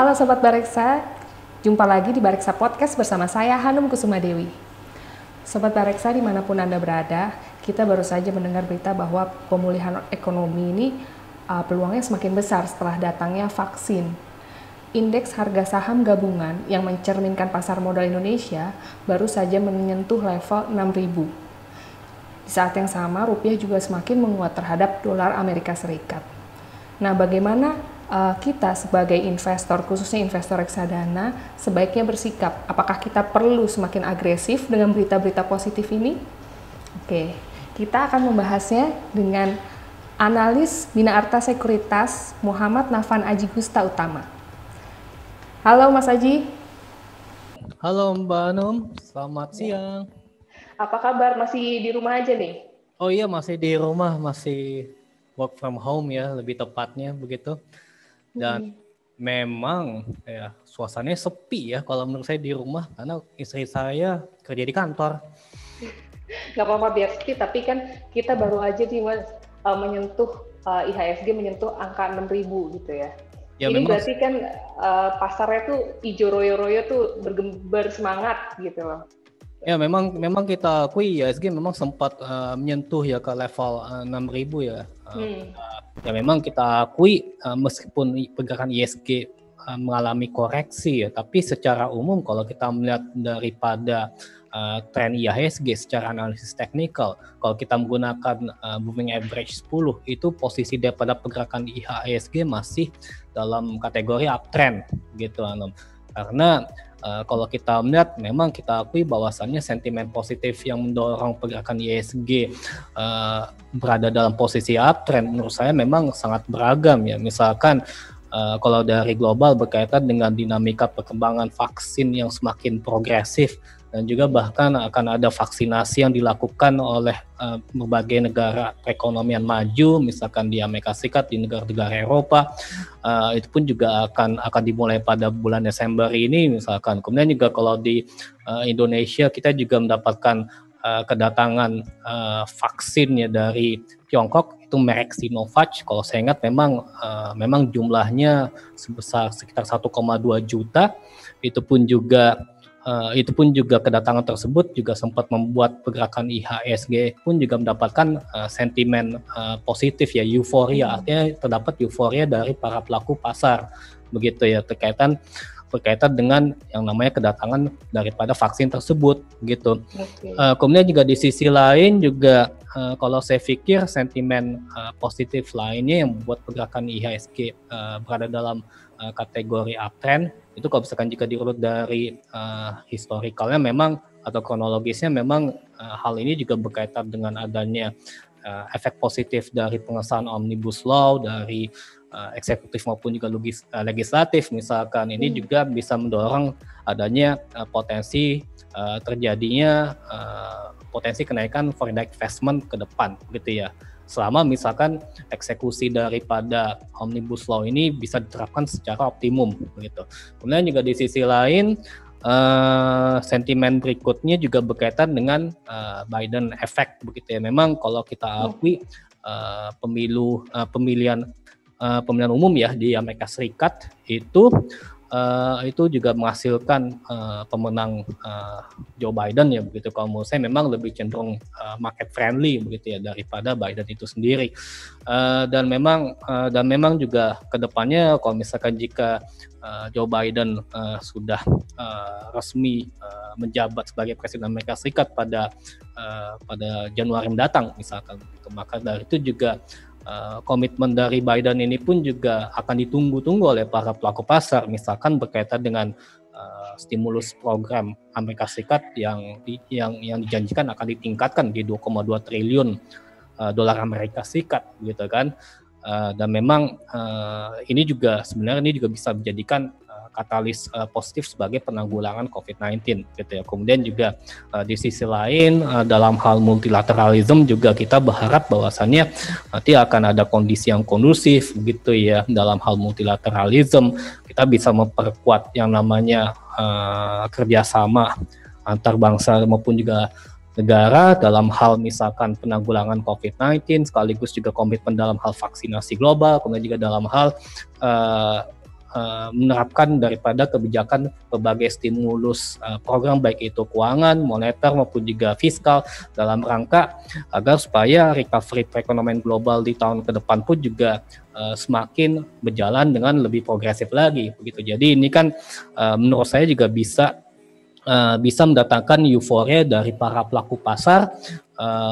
Halo Sobat Bareksa, jumpa lagi di Bareksa Podcast bersama saya Hanum Kusuma Dewi. Sobat Bareksa dimanapun Anda berada, kita baru saja mendengar berita bahwa pemulihan ekonomi ini peluangnya semakin besar setelah datangnya vaksin. Indeks harga saham gabungan yang mencerminkan pasar modal Indonesia baru saja menyentuh level 6.000. Di saat yang sama, rupiah juga semakin menguat terhadap dolar Amerika Serikat. Nah, bagaimana kita sebagai investor, khususnya investor reksadana, sebaiknya bersikap? Apakah kita perlu semakin agresif dengan berita-berita positif ini? Oke, kita akan membahasnya dengan analis Bina Arta Sekuritas Muhammad Nafan Aji Gusta Utama. Halo Mas Aji. Halo Mbak Anum, selamat siang. Apa kabar? Masih di rumah aja nih? Oh iya, masih di rumah, masih work from home ya, lebih tepatnya begitu. Dan memang ya suasananya sepi ya kalau menurut saya di rumah, karena istri saya kerja di kantor. Gak apa-apa biar sepi, tapi kan kita baru aja nih Mas menyentuh IHSG menyentuh angka 6.000 gitu ya. Ya ini memang, berarti kan pasarnya tuh ijo royo-royo tuh bersemangat gitu loh. ya memang kita akui IHSG memang sempat menyentuh ya ke level 6.000 ya. Ya memang kita akui meskipun pergerakan IHSG mengalami koreksi ya, tapi secara umum kalau kita melihat daripada tren IHSG secara analisis teknikal, kalau kita menggunakan moving average 10, itu posisi daripada pergerakan IHSG masih dalam kategori uptrend gitu Anum. Karena kalau kita melihat, memang kita akui bahwasannya sentimen positif yang mendorong pergerakan IHSG berada dalam posisi uptrend, menurut saya memang sangat beragam ya. Misalkan kalau dari global berkaitan dengan dinamika perkembangan vaksin yang semakin progresif, dan juga bahkan akan ada vaksinasi yang dilakukan oleh berbagai negara perekonomian maju, misalkan di Amerika Serikat, di negara-negara Eropa, itu pun juga akan dimulai pada bulan Desember ini misalkan. Kemudian juga kalau di Indonesia kita juga mendapatkan kedatangan vaksin ya dari Tiongkok, itu merek Sinovac. Kalau saya ingat memang jumlahnya sebesar sekitar 1,2 juta. Itu pun juga kedatangan tersebut juga sempat membuat pergerakan IHSG pun juga mendapatkan sentimen positif ya, euforia. Artinya terdapat euforia dari para pelaku pasar begitu ya, berkaitan dengan yang namanya kedatangan daripada vaksin tersebut gitu. Kemudian juga di sisi lain juga kalau saya pikir sentimen positif lainnya yang membuat pergerakan IHSG berada dalam kategori uptrend itu, kalau misalkan jika diurut dari historikalnya memang atau kronologisnya, memang hal ini juga berkaitan dengan adanya efek positif dari pengesahan Omnibus Law dari eksekutif maupun juga legislatif misalkan. Ini juga bisa mendorong adanya potensi terjadinya potensi kenaikan foreign investment ke depan gitu ya, selama misalkan eksekusi daripada Omnibus Law ini bisa diterapkan secara optimum begitu. Kemudian juga di sisi lain sentimen berikutnya juga berkaitan dengan Biden effect begitu ya. Memang kalau kita akui pemilihan umum ya di Amerika Serikat itu juga menghasilkan pemenang Joe Biden ya begitu. Kalau menurut saya memang lebih cenderung market friendly begitu ya daripada Biden itu sendiri. Dan memang juga kedepannya kalau misalkan jika Joe Biden sudah resmi menjabat sebagai Presiden Amerika Serikat pada Januari mendatang misalkan, maka dari itu juga komitmen dari Biden ini pun juga akan ditunggu-tunggu oleh para pelaku pasar, misalkan berkaitan dengan stimulus program Amerika Serikat yang dijanjikan akan ditingkatkan di 2,2 triliun dolar Amerika Serikat gitu kan. Dan memang ini juga bisa menjadikan katalis positif sebagai penanggulangan COVID-19 gitu ya. Kemudian juga di sisi lain dalam hal multilateralism juga kita berharap bahwasannya nanti akan ada kondisi yang kondusif gitu ya. Dalam hal multilateralism kita bisa memperkuat yang namanya kerjasama antar bangsa maupun juga negara dalam hal misalkan penanggulangan COVID-19, sekaligus juga komitmen dalam hal vaksinasi global, kemudian juga dalam hal menerapkan daripada kebijakan berbagai stimulus program baik itu keuangan, moneter maupun juga fiskal dalam rangka agar supaya recovery perekonomian global di tahun ke depan pun juga semakin berjalan dengan lebih progresif lagi begitu. Jadi ini kan menurut saya juga bisa mendatangkan euforia dari para pelaku pasar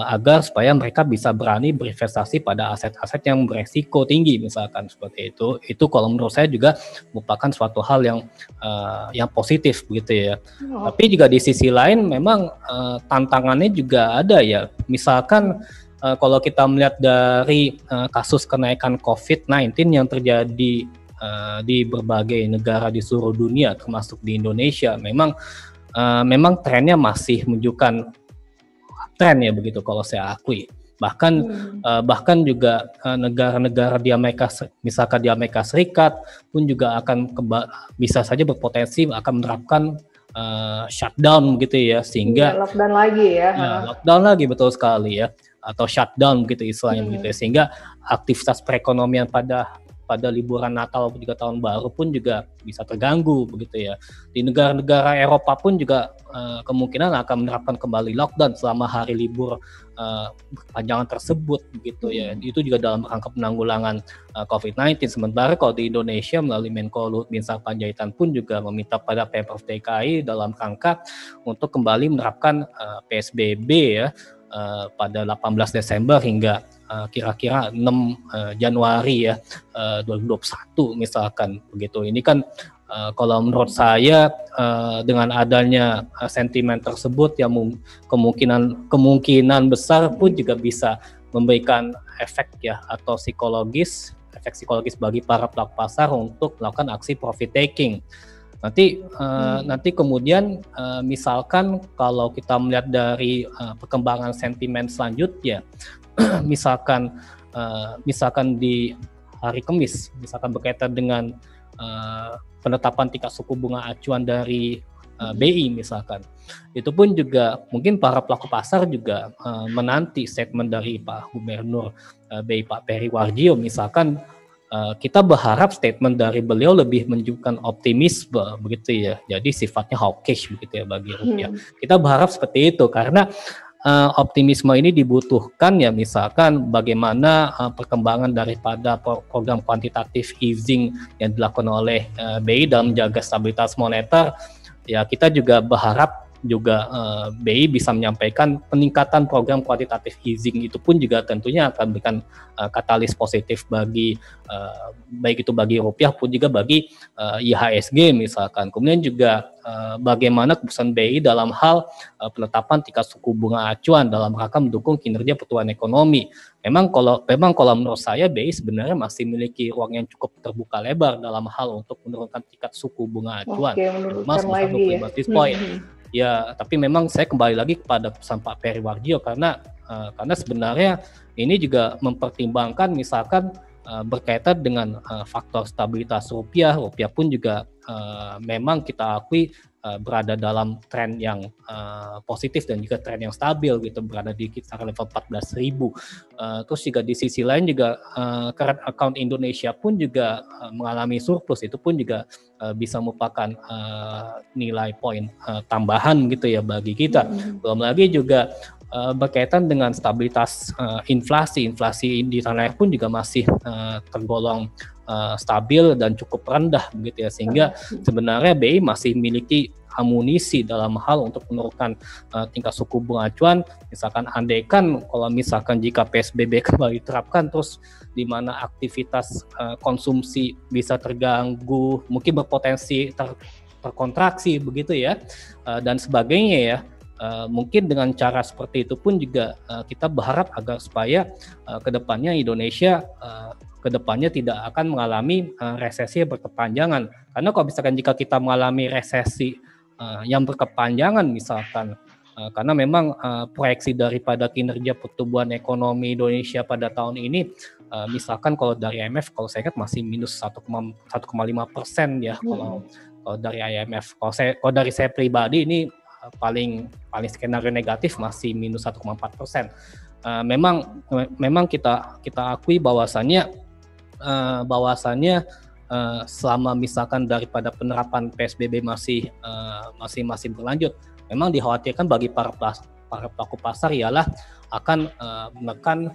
agar supaya mereka bisa berani berinvestasi pada aset-aset yang beresiko tinggi misalkan seperti itu. Itu kalau menurut saya juga merupakan suatu hal yang positif begitu ya. Tapi juga di sisi lain memang tantangannya juga ada ya. Misalkan kalau kita melihat dari kasus kenaikan COVID-19 yang terjadi di berbagai negara di seluruh dunia termasuk di Indonesia, memang trennya masih menunjukkan tren ya begitu kalau saya akui. Bahkan juga negara-negara di misalkan di Amerika Serikat pun juga akan bisa saja berpotensi akan menerapkan shutdown gitu ya, sehingga lockdown lagi ya. Lockdown lagi betul sekali ya, atau shutdown gitu istilahnya begitu ya, sehingga aktivitas perekonomian pada liburan Natal juga tahun baru pun juga bisa terganggu begitu ya. Di negara-negara Eropa pun juga kemungkinan akan menerapkan kembali lockdown selama hari libur berkepanjangan tersebut begitu ya. Itu juga dalam rangka penanggulangan COVID-19. Sementara kalau di Indonesia melalui Menko Luhut Binsar Panjaitan pun juga meminta pada Pemprov DKI dalam rangka untuk kembali menerapkan PSBB ya pada 18 Desember hingga kira-kira 6 Januari ya 2021 misalkan begitu. Ini kan kalau menurut saya dengan adanya sentimen tersebut yang kemungkinan besar pun juga bisa memberikan efek ya atau efek psikologis bagi para pelaku pasar untuk melakukan aksi profit taking. Nanti kemudian misalkan kalau kita melihat dari perkembangan sentimen selanjutnya, misalkan di hari Kamis, misalkan berkaitan dengan penetapan tingkat suku bunga acuan dari BI misalkan, itu pun juga mungkin para pelaku pasar juga menanti statement dari Pak Gubernur BI Pak Peri Warjio misalkan. Kita berharap statement dari beliau lebih menunjukkan optimisme begitu ya, jadi sifatnya hawkish begitu ya bagi rupiah. Kita berharap seperti itu karena optimisme ini dibutuhkan ya, misalkan bagaimana perkembangan daripada program kuantitatif easing yang dilakukan oleh BI dalam menjaga stabilitas moneter. Ya kita juga berharap juga BI bisa menyampaikan peningkatan program kuantitatif easing itu pun juga tentunya akan memberikan katalis positif bagi baik itu bagi rupiah pun juga bagi IHSG misalkan. Kemudian juga bagaimana keputusan BI dalam hal penetapan tingkat suku bunga acuan dalam rangka mendukung kinerja pertumbuhan ekonomi. Memang kalau menurut saya BI sebenarnya masih memiliki ruang yang cukup terbuka lebar dalam hal untuk menurunkan tingkat suku bunga acuan. Menurunkan lagi 25 basis point. Ya, tapi memang saya kembali lagi kepada pesan Pak Peri Warjio karena sebenarnya ini juga mempertimbangkan misalkan berkaitan dengan faktor stabilitas rupiah pun juga memang kita akui berada dalam tren yang positif dan juga tren yang stabil gitu, berada di kisaran level 14.000. Terus juga di sisi lain juga current account Indonesia pun juga mengalami surplus, itu pun juga bisa merupakan nilai poin tambahan gitu ya bagi kita. Belum lagi juga berkaitan dengan stabilitas inflasi di tanah air pun juga masih tergolong stabil dan cukup rendah begitu ya, sehingga sebenarnya BI masih memiliki amunisi dalam hal untuk menurunkan tingkat suku bunga acuan. Misalkan andaikan kalau misalkan jika PSBB kembali diterapkan terus di mana aktivitas konsumsi bisa terganggu, mungkin berpotensi terkontraksi begitu ya dan sebagainya ya. Mungkin dengan cara seperti itu pun juga kita berharap agar supaya kedepannya Indonesia kedepannya tidak akan mengalami resesi berkepanjangan. Karena kalau misalkan jika kita mengalami resesi yang berkepanjangan misalkan, karena memang proyeksi daripada kinerja pertumbuhan ekonomi Indonesia pada tahun ini, misalkan kalau dari IMF, kalau saya ingat masih minus 1,5% ya kalau dari IMF. Kalau dari saya pribadi ini paling skenario negatif masih minus 1,4%. Memang kita akui bahwasannya selama misalkan daripada penerapan PSBB masih berlanjut, memang dikhawatirkan bagi para pelaku pasar ialah akan menekan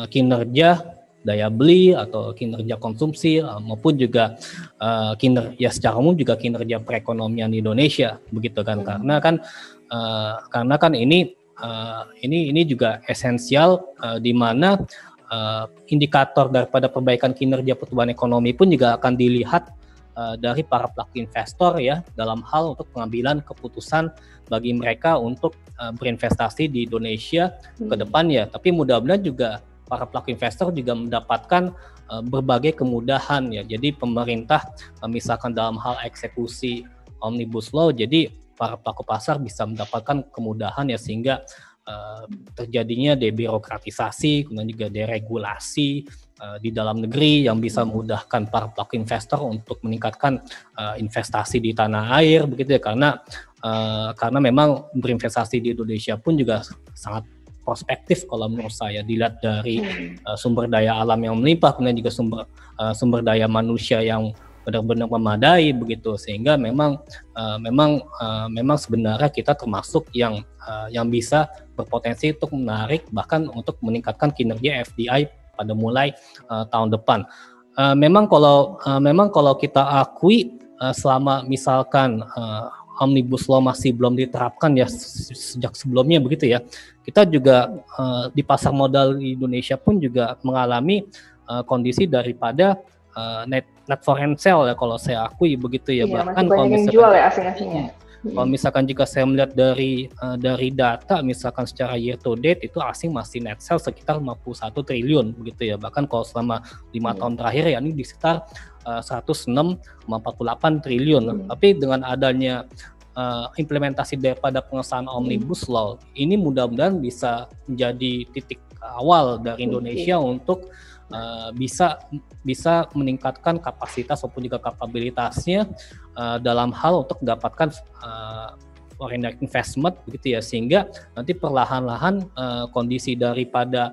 kinerja daya beli atau kinerja konsumsi maupun juga kinerja secara umum juga kinerja perekonomian di Indonesia, begitu kan? Karena kan ini juga esensial di mana indikator daripada perbaikan kinerja pertumbuhan ekonomi pun juga akan dilihat dari para pelaku investor ya, dalam hal untuk pengambilan keputusan bagi mereka untuk berinvestasi di Indonesia ke depan ya. Tapi mudah-mudahan juga para pelaku investor juga mendapatkan berbagai kemudahan ya. Jadi pemerintah misalkan dalam hal eksekusi Omnibus Law, jadi para pelaku pasar bisa mendapatkan kemudahan ya, sehingga terjadinya debirokratisasi, kemudian juga deregulasi di dalam negeri yang bisa memudahkan para pelaku investor untuk meningkatkan investasi di tanah air, begitu ya, karena memang berinvestasi di Indonesia pun juga sangat prospektif kalau menurut saya, dilihat dari sumber daya alam yang melimpah, kemudian juga sumber daya manusia yang benar-benar memadai, begitu, sehingga memang sebenarnya kita termasuk yang bisa berpotensi untuk menarik bahkan untuk meningkatkan kinerja FDI pada mulai tahun depan. Memang kalau kita akui selama misalkan Omnibus Law masih belum diterapkan ya sejak sebelumnya, begitu ya, kita juga di pasar modal di Indonesia pun juga mengalami kondisi daripada net foreign sale ya, kalau saya akui, begitu ya. Iya, bahkan kalau misalkan jual ya asing-asingnya. Kalau misalkan jika saya melihat dari data misalkan secara year to date itu asing masih net sale sekitar 51 triliun, begitu ya. Bahkan kalau selama 5 tahun terakhir ya ini di sekitar 106,48 triliun. Tapi dengan adanya implementasi daripada pengesahan Omnibus Law ini mudah-mudahan bisa menjadi titik awal dari Indonesia untuk bisa meningkatkan kapasitas maupun juga kapabilitasnya dalam hal untuk mendapatkan foreign direct investment, begitu ya, sehingga nanti perlahan-lahan kondisi daripada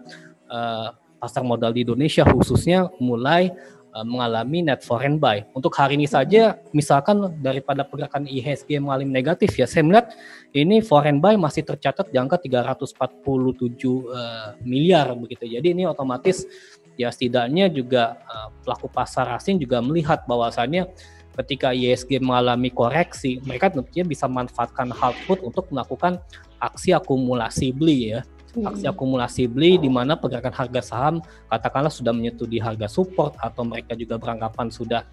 pasar modal di Indonesia khususnya mulai mengalami net foreign buy. Untuk hari ini saja misalkan daripada pergerakan IHSG mengalami negatif ya, saya melihat ini foreign buy masih tercatat di angka 347 miliar, begitu. Jadi ini otomatis ya setidaknya juga pelaku pasar asing juga melihat bahwasannya ketika IHSG mengalami koreksi, mereka tentunya bisa memanfaatkan hal tersebut untuk melakukan aksi akumulasi beli ya. Aksi akumulasi beli di mana pergerakan harga saham katakanlah sudah menyentuh di harga support, atau mereka juga beranggapan sudah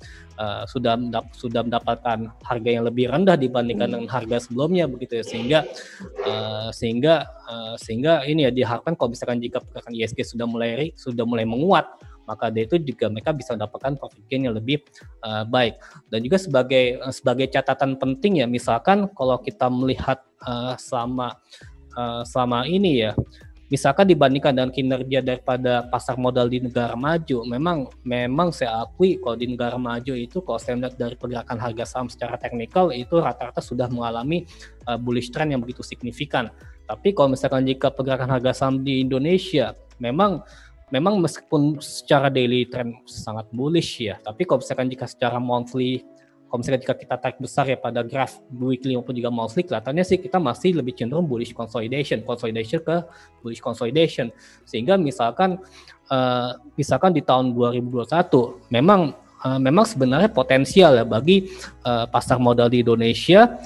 mendapatkan harga yang lebih rendah dibandingkan dengan harga sebelumnya, begitu ya, sehingga ini ya diharapkan kalau misalkan jika pergerakan IHSG sudah mulai menguat, maka dari itu juga mereka bisa mendapatkan profit gain yang lebih baik. Dan juga sebagai catatan penting ya, misalkan kalau kita melihat selama ini ya, misalkan dibandingkan dengan kinerja daripada pasar modal di negara maju, memang saya akui kalau di negara maju itu, kalau saya melihat dari pergerakan harga saham secara teknikal itu rata-rata sudah mengalami bullish trend yang begitu signifikan. Tapi kalau misalkan jika pergerakan harga saham di Indonesia memang meskipun secara daily trend sangat bullish ya, tapi kalau misalkan jika secara monthly, kalau misalkan jika kita tarik besar ya pada graf weekly maupun juga monthly, kelihatannya sih kita masih lebih cenderung bullish consolidation ke bullish consolidation. Sehingga misalkan di tahun 2021 memang sebenarnya potensial ya bagi pasar modal di Indonesia,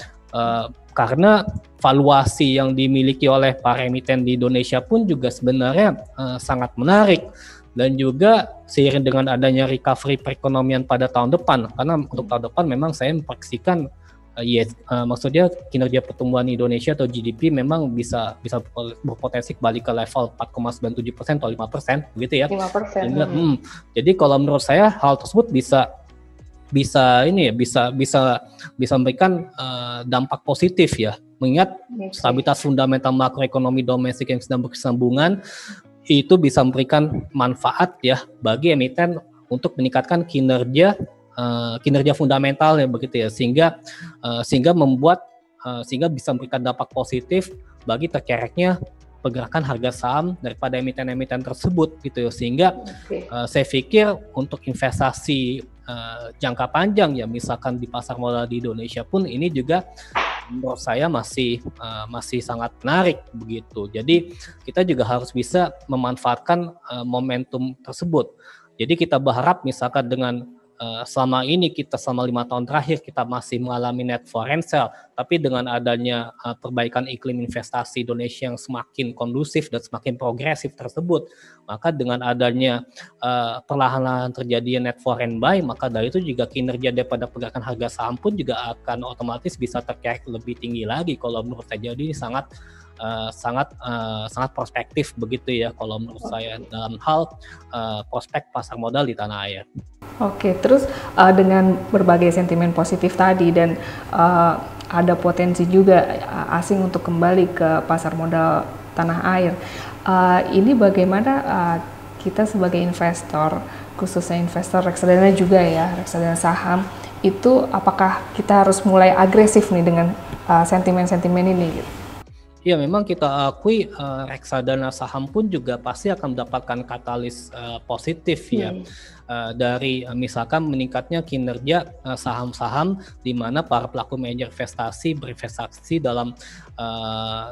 karena valuasi yang dimiliki oleh para emiten di Indonesia pun juga sebenarnya sangat menarik. Dan juga seiring dengan adanya recovery perekonomian pada tahun depan, karena untuk tahun depan memang saya memproyeksikan maksudnya kinerja pertumbuhan Indonesia atau GDP memang bisa berpotensi kembali ke level 4,97% atau 5%, begitu ya. 5%. Jadi kalau menurut saya hal tersebut bisa memberikan dampak positif ya, mengingat stabilitas fundamental makroekonomi domestik yang sedang berkesinambungan itu bisa memberikan manfaat ya bagi emiten untuk meningkatkan kinerja fundamental ya, begitu ya, sehingga bisa memberikan dampak positif bagi terkereknya pergerakan harga saham daripada emiten-emiten tersebut, gitu ya. Sehingga saya pikir untuk investasi jangka panjang ya, misalkan di pasar modal di Indonesia pun ini juga menurut saya masih sangat menarik begitu. Jadi kita juga harus bisa memanfaatkan momentum tersebut. Jadi kita berharap misalkan dengan selama ini kita selama 5 tahun terakhir kita masih mengalami net foreign sale, tapi dengan adanya perbaikan iklim investasi Indonesia yang semakin kondusif dan semakin progresif tersebut, maka dengan adanya perlahan-lahan terjadi net foreign buy, maka dari itu juga kinerja daripada pergerakan harga saham pun juga akan otomatis bisa terkerek lebih tinggi lagi kalau menurut saya. Jadi ini sangat prospektif begitu ya kalau menurut saya dalam hal prospek pasar modal di tanah air. Oke, terus dengan berbagai sentimen positif tadi dan ada potensi juga asing untuk kembali ke pasar modal tanah air, ini bagaimana kita sebagai investor, khususnya investor reksadana juga ya, reksadana saham, itu apakah kita harus mulai agresif nih dengan sentimen-sentimen ini gitu? Ya memang kita akui reksadana saham pun juga pasti akan mendapatkan katalis positif ya dari misalkan meningkatnya kinerja saham-saham di mana para pelaku manajer investasi berinvestasi dalam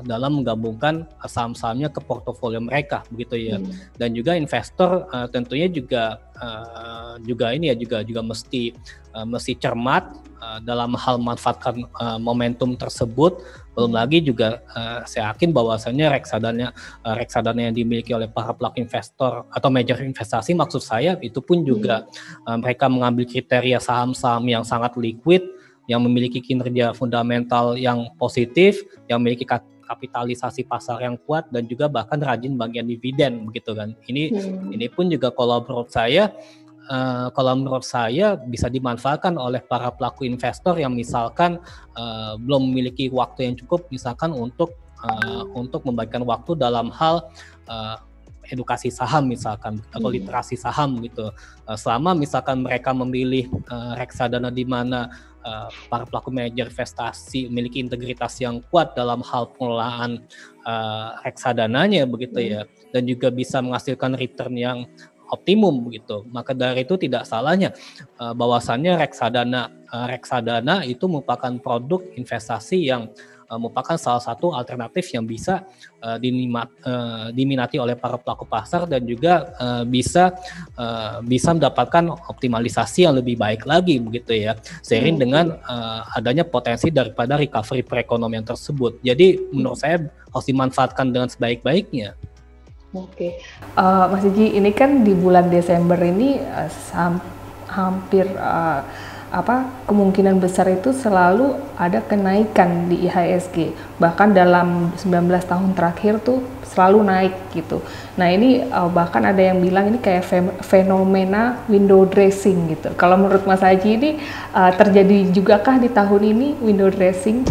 menggabungkan saham-sahamnya ke portofolio mereka begitu ya. Dan juga investor tentunya juga mesti cermat dalam hal memanfaatkan momentum tersebut. Belum lagi juga saya yakin bahwasannya reksadana yang dimiliki oleh para pelaku investor atau manajer investasi maksud saya itu pun juga mereka mengambil kriteria saham-saham yang sangat liquid, yang memiliki kinerja fundamental yang positif, yang memiliki kapitalisasi pasar yang kuat dan juga bahkan rajin bagian dividen begitu kan. Ini pun juga kalau menurut saya bisa dimanfaatkan oleh para pelaku investor yang misalkan belum memiliki waktu yang cukup misalkan untuk membagikan waktu dalam hal edukasi saham misalkan atau literasi saham gitu. Selama misalkan mereka memilih reksadana di mana para pelaku manajer investasi memiliki integritas yang kuat dalam hal pengelolaan reksadananya begitu ya, dan juga bisa menghasilkan return yang optimum begitu. Maka dari itu tidak salahnya bahwasannya reksadana itu merupakan produk investasi yang merupakan salah satu alternatif yang bisa diminati oleh para pelaku pasar dan juga bisa mendapatkan optimalisasi yang lebih baik lagi begitu ya, seiring dengan adanya potensi daripada recovery perekonomian tersebut. Jadi menurut saya harus dimanfaatkan dengan sebaik-baiknya. Oke, Mas Iji, ini kan di bulan Desember ini hampir kemungkinan besar itu selalu ada kenaikan di IHSG, bahkan dalam 19 tahun terakhir tuh selalu naik gitu. Nah ini bahkan ada yang bilang ini kayak fenomena window dressing gitu. Kalau menurut Mas Haji ini terjadi juga kah di tahun ini window dressing?